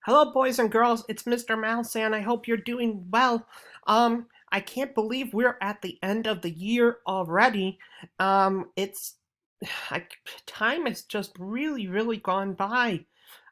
Hello, boys and girls. It's Mr. Mouse, and I hope you're doing well. I can't believe we're at the end of the year already. It's I, time has just really gone by.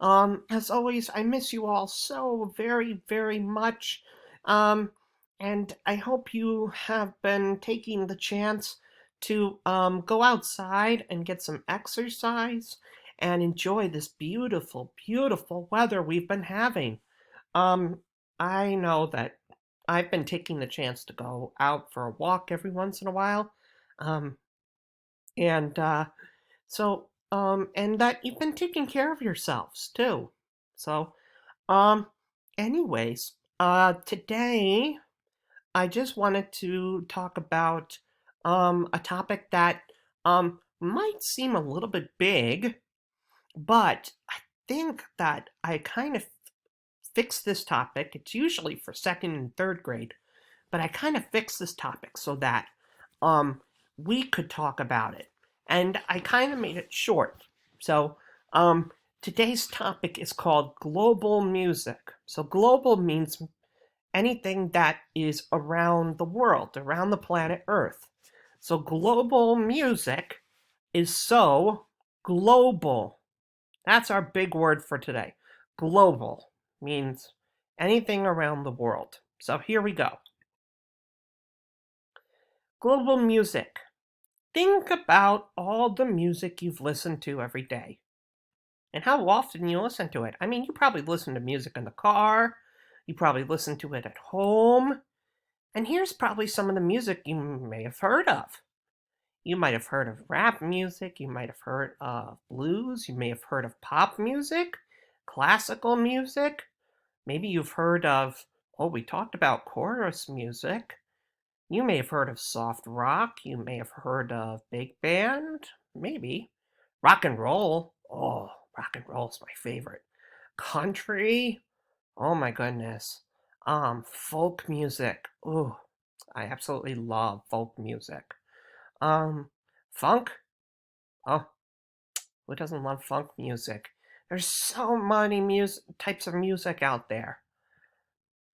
As always, I miss you all so very much. Um, and I hope you have been taking the chance to go outside and get some exercise and enjoy this beautiful weather we've been having. Um, I know that I've been taking the chance to go out for a walk every once in a while. Um, and and that you've been taking care of yourselves too. So, um, anyways, today I just wanted to talk about a topic that might seem a little bit big, but I think that I kind of fixed this topic. It's usually for second and third grade, but I kind of fixed this topic so that um, we could talk about it. And I kind of made it short. So today's topic is called global music. So global means anything that is around the world, around the planet Earth. So global music is so global. That's our big word for today. Global means anything around the world. So here we go. Global music. Think about all the music you've listened to every day and how often you listen to it. I mean, you probably listen to music in the car, you probably listen to it at home, and here's probably some of the music you may have heard of. You might have heard of rap music, you might have heard of blues, you may have heard of pop music, classical music. Maybe you've heard of, oh, we talked about chorus music. You may have heard of soft rock, you may have heard of big band, maybe. Rock and roll, oh, rock and roll is my favorite. Country, oh my goodness. Folk music, oh, I absolutely love folk music. Um, Funk, oh, who doesn't love funk music? There's so many types of music out there.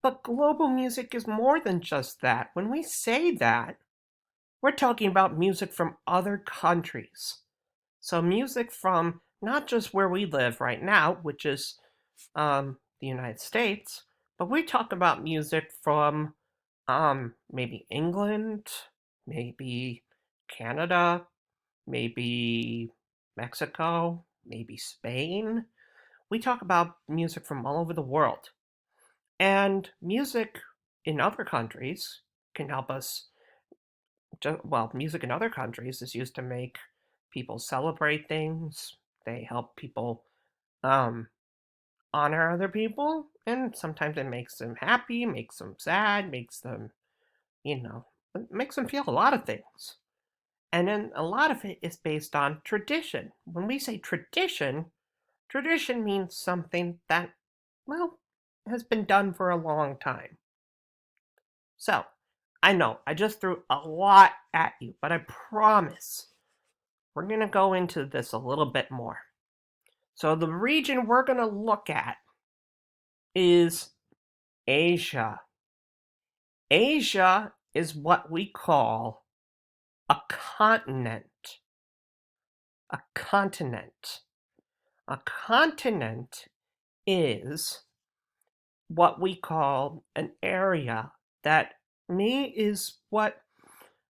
But global music is more than just that. When we say that, we're talking about music from other countries. So, music from not just where we live right now, which is the United States, but we talk about music from maybe England, maybe Canada, maybe Mexico, maybe Spain. We talk about music from all over the world. And music in other countries can help us. Well, music in other countries is used to make people celebrate things. They help people um, honor other people, and sometimes it makes them happy, makes them sad, makes them, you know, it makes them feel a lot of things. And then a lot of it is based on tradition. When we say tradition, tradition means something that, well, has been done for a long time. So, I know I just threw a lot at you, but I promise we're going to go into this a little bit more. So, the region we're going to look at is Asia. Asia is what we call a continent. A continent. A continent is what we call an area that is what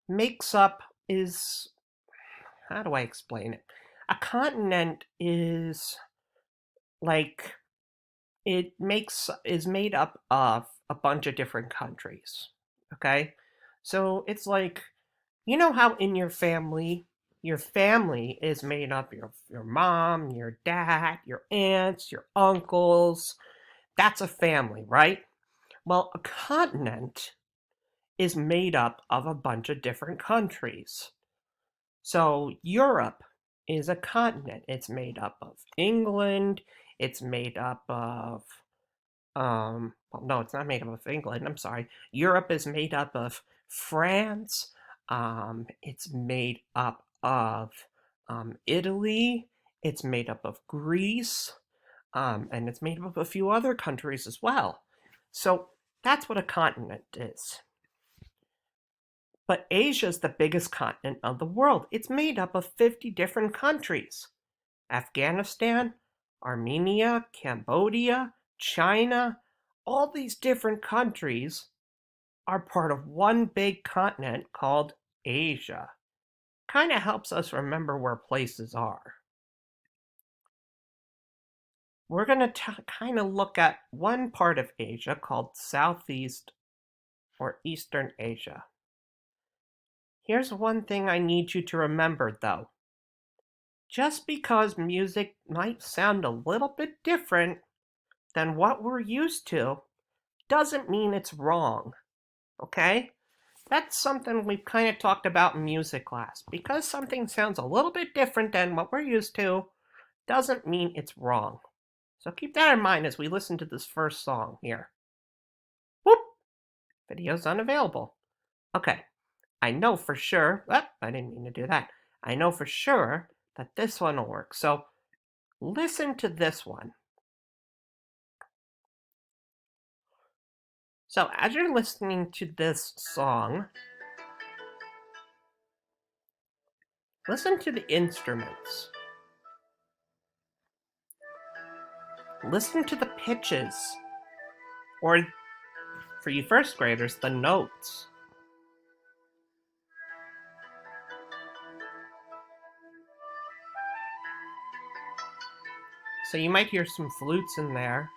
makes up is how do I explain it? A continent is like it makes is made up of a bunch of different countries. Okay? So it's like you know how in your family is made up your mom, your dad, your aunts, your uncles. That's a family, right? Well, a continent is made up of a bunch of different countries. So Europe is a continent. It's made up of England. It's made up of well, no, it's not made up of England. I'm sorry. Europe is made up of France. It's made up of Italy. It's made up of Greece. And it's made up of a few other countries as well. So that's what a continent is. But Asia is the biggest continent of the world. It's made up of 50 different countries. Afghanistan, Armenia, Cambodia, China, all these different countries are part of one big continent called Asia. Kind of helps us remember where places are. We're going to kind of look at one part of Asia called Southeast or Eastern Asia. Here's one thing I need you to remember, though. Just because music might sound a little bit different than what we're used to doesn't mean it's wrong, okay? That's something we've kind of talked about in music class. Because something sounds a little bit different than what we're used to doesn't mean it's wrong. So keep that in mind as we listen to this first song here. Whoop! Video's unavailable. Okay, I know for sure, I didn't mean to do that. I know for sure that this one will work. So listen to this one. So as you're listening to this song, listen to the instruments. Listen to the pitches, or for you first graders, the notes. So you might hear some flutes in there.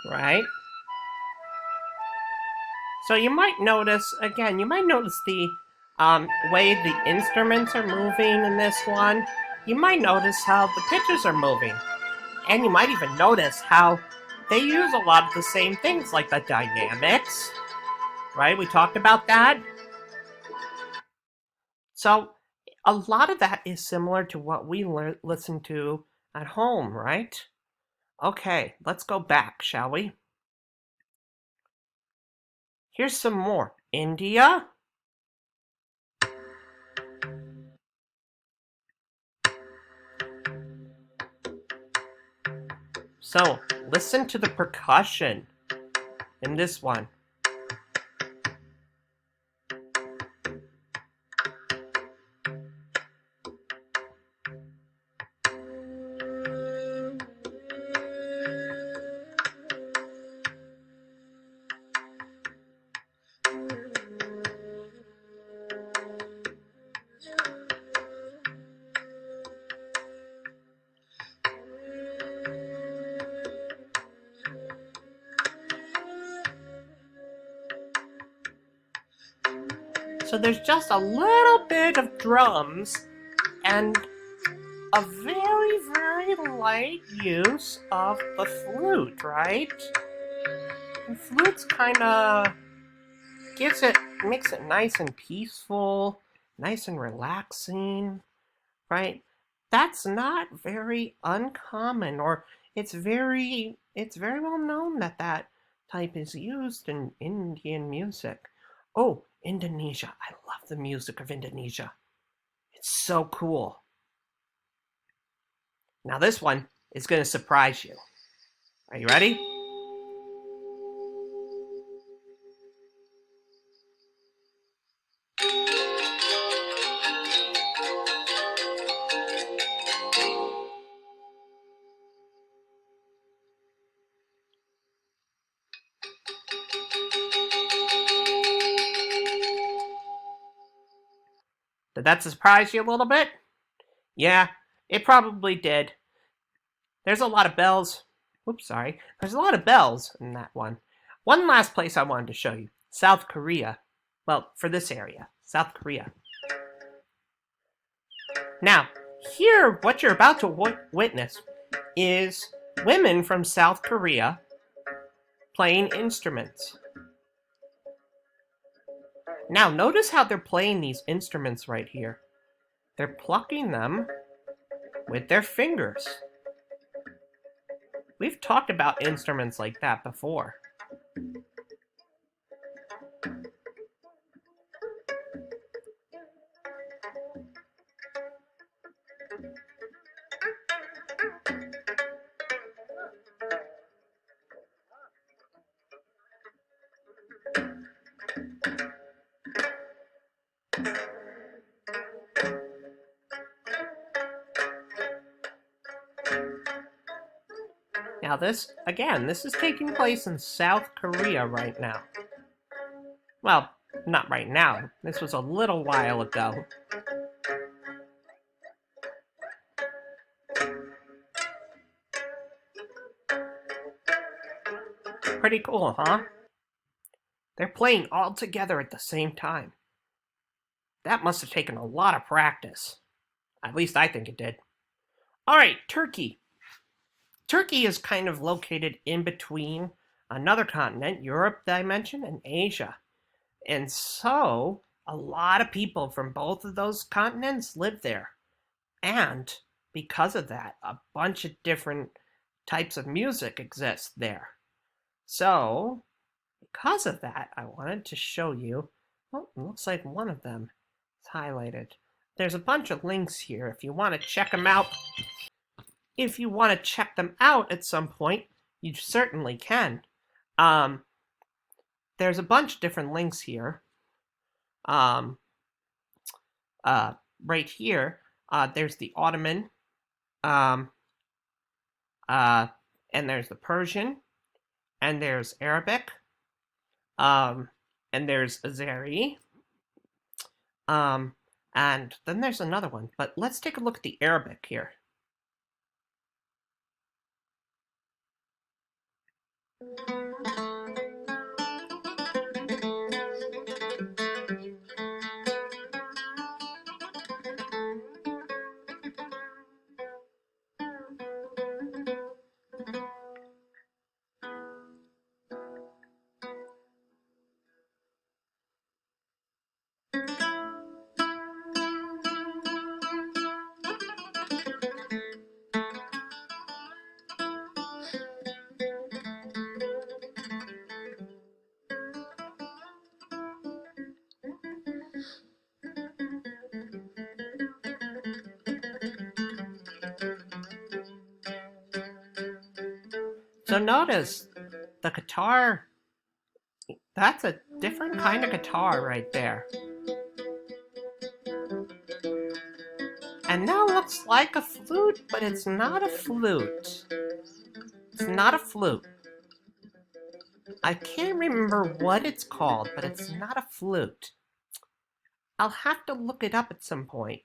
Right? So you might notice, again, the way the instruments are moving in this one. You might notice how the pitches are moving. And you might even notice how they use a lot of the same things, like the dynamics, right? We talked about that. So a lot of that is similar to what we listen to at home, right? Okay, let's go back, shall we? Here's some more. India. So listen to the percussion in this one. So there's just a little bit of drums and a very, very light use of the flute, right? The flute's kind of makes it nice and peaceful, nice and relaxing, right? That's not very uncommon, or it's very well known that that type is used in Indian music. Oh, Indonesia. I love the music of Indonesia. It's so cool. Now this one is going to surprise you. Are you ready? Did that surprise you a little bit? Yeah, it probably did. There's a lot of bells. Oops, sorry. There's a lot of bells in that one. One last place I wanted to show you. South Korea. Well, for this area. South Korea. Now, here, what you're about to witness is women from South Korea playing instruments. Now, notice how they're playing these instruments right here. They're plucking them with their fingers. We've talked about instruments like that before. Now this is taking place in South Korea right now. Well, not right now. This was a little while ago. Pretty cool, huh? They're playing all together at the same time. That must have taken a lot of practice. At least I think it did. Alright, Turkey. Turkey is kind of located in between another continent, Europe that I mentioned, and Asia. And so, a lot of people from both of those continents live there. And because of that, a bunch of different types of music exist there. So, because of that, I wanted to show you, well, it looks like one of them is highlighted. There's a bunch of links here if you want to check them out. If you want to check them out at some point, you certainly can. There's a bunch of different links here. Right here, there's the Ottoman, and there's the Persian, and there's Arabic, and there's Azeri, and then there's another one. But let's take a look at the Arabic here. So notice the guitar, that's a different kind of guitar right there. And now it looks like a flute, but it's not a flute. It's not a flute. I can't remember what it's called, but it's not a flute. I'll have to look it up at some point.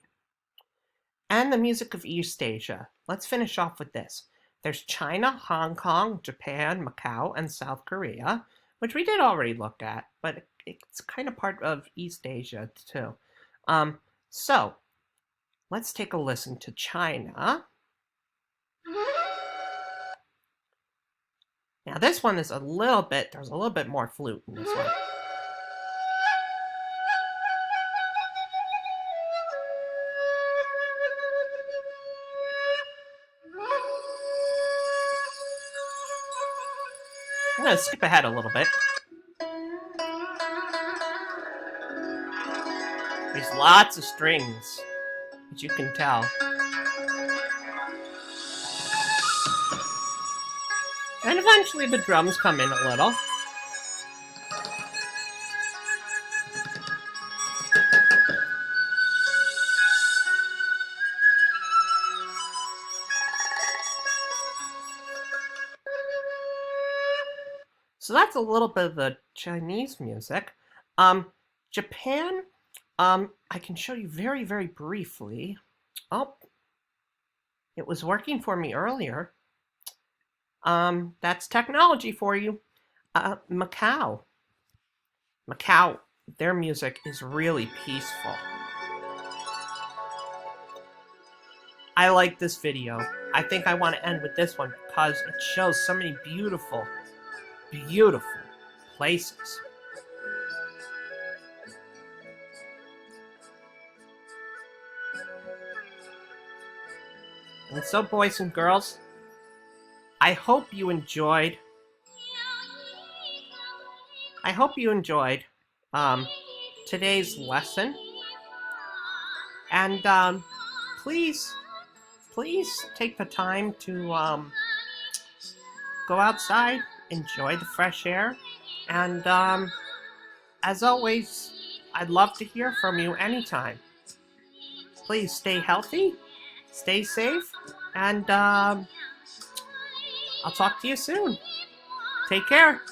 And the music of East Asia. Let's finish off with this. There's China, Hong Kong, Japan, Macau, and South Korea, which we did already look at, but it's kind of part of East Asia too. So, let's take a listen to China. Now this one is there's a little bit more flute in this one. I'm going to skip ahead a little bit. There's lots of strings, as you can tell. And eventually the drums come in a little. So that's a little bit of the Chinese music. Japan, I can show you very, very briefly. Oh, it was working for me earlier. That's technology for you. Macau. Macau, their music is really peaceful. I like this video. I think I want to end with this one because it shows so many beautiful, beautiful places. And so, boys and girls, I hope you enjoyed. Today's lesson. And please take the time to go outside, enjoy the fresh air, and as always, I'd love to hear from you anytime. Please stay healthy, stay safe, and I'll talk to you soon. Take care.